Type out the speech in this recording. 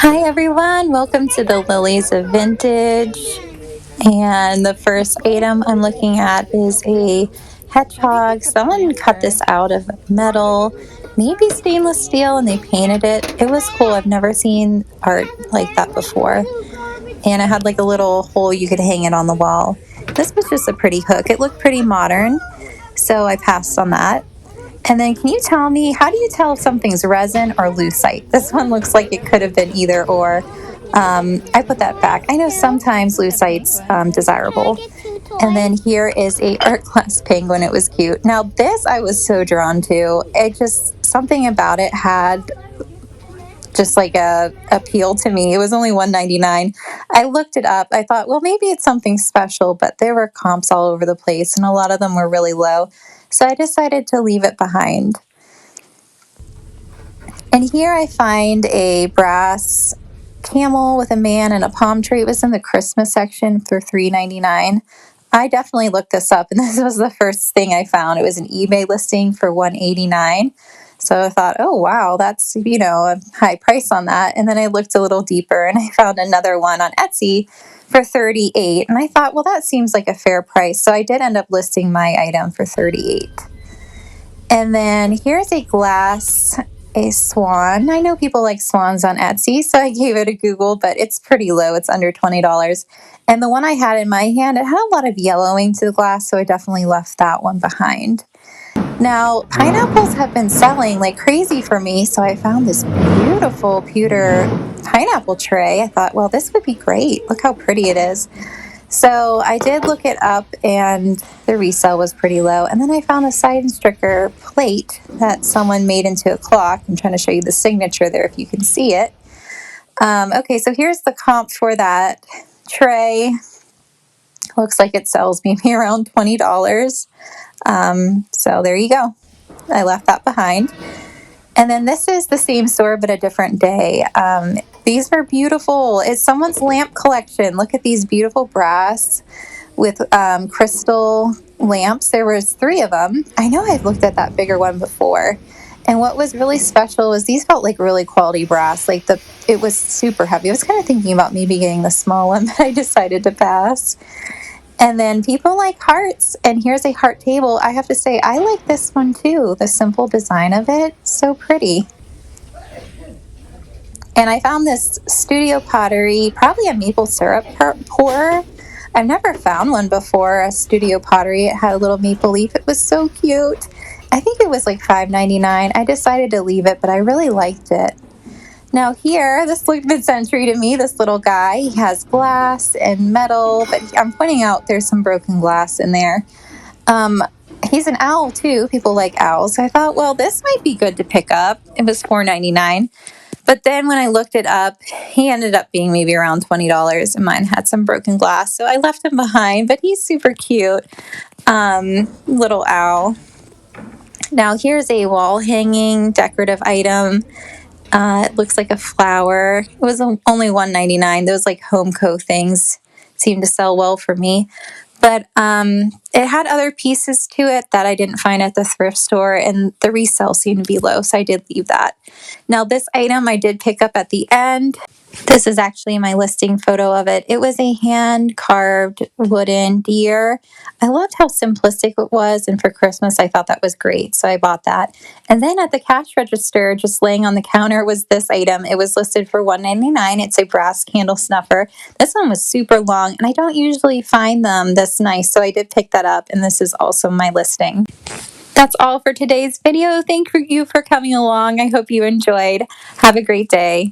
Hi everyone, welcome to the Lilies of Vintage. And the first item I'm looking at is a hedgehog. Someone cut this out of metal, maybe stainless steel, and they painted it. It was cool. I've never seen art like that before. And it had like a little hole you could hang it on the wall. This was just a pretty hook. It looked pretty modern, so I passed on that. And then can you tell me, how do you tell if something's resin or lucite? This one looks like it could have been either or. I put that back. I know sometimes lucite's desirable. And then here is a art class penguin. It was cute. Now this I was so drawn to. Something about it had just like a appeal to me. It was only $1.99. I looked it up. I thought, well, maybe it's something special, but there were comps all over the place and a lot of them were really low. So I decided to leave it behind. And here I find a brass camel with a man and a palm tree. It was in the Christmas section for $3.99. I definitely looked this up, and this was the first thing I found. It was an eBay listing for $189. So I thought, oh, wow, that's, a high price on that. And then I looked a little deeper, and I found another one on Etsy for $38. And I thought, well, that seems like a fair price. So I did end up listing my item for $38. And then here's a swan. I know people like swans on Etsy, so I gave it a Google, but it's pretty low. It's under $20. And the one I had in my hand, it had a lot of yellowing to the glass, so I definitely left that one behind. Now, pineapples have been selling like crazy for me, so I found this beautiful pewter pineapple tray. I thought, well, this would be great. Look how pretty it is. So I did look it up, and the resale was pretty low. And then I found a side and stricker plate that someone made into a clock. I'm trying to show you the signature there if you can see it. Okay, so here's the comp for that tray. Looks like it sells maybe around $20. So there you go. I left that behind. And then this is the same store, but a different day. These are beautiful. It's someone's lamp collection. Look at these beautiful brass with crystal lamps. There was 3 of them. I know I've looked at that bigger one before. And what was really special was these felt like really quality brass. It was super heavy. I was kind of thinking about maybe getting the small one, but I decided to pass. And then people like hearts, and here's a heart table. I have to say, I like this one too. The simple design of it, so pretty. And I found this studio pottery, probably a maple syrup pourer. I've never found one before, a studio pottery. It had a little maple leaf. It was so cute. I think it was like $5.99. I decided to leave it, but I really liked it. Now here, this looked mid-century to me, this little guy. He has glass and metal, but I'm pointing out there's some broken glass in there. He's an owl too. People like owls. So I thought, well, this might be good to pick up. It was $4.99. But then when I looked it up, he ended up being maybe around $20, and mine had some broken glass. So I left him behind, but he's super cute. Little owl. Now here's a wall hanging decorative item. It looks like a flower. It was only $1.99. Those like Homeco things seem to sell well for me. But it had other pieces to it that I didn't find at the thrift store, and the resale seemed to be low, so I did leave that. Now this item I did pick up at the end. This is actually my listing photo of it. It was a hand-carved wooden deer. I loved how simplistic it was, and for Christmas I thought that was great, so I bought that. And then at the cash register, just laying on the counter, was this item. It was listed for $1.99. It's a brass candle snuffer. This one was super long, and I don't usually find them this nice, so I did pick that up, and this is also my listing. That's all for today's video. Thank you for coming along. I hope you enjoyed. Have a great day.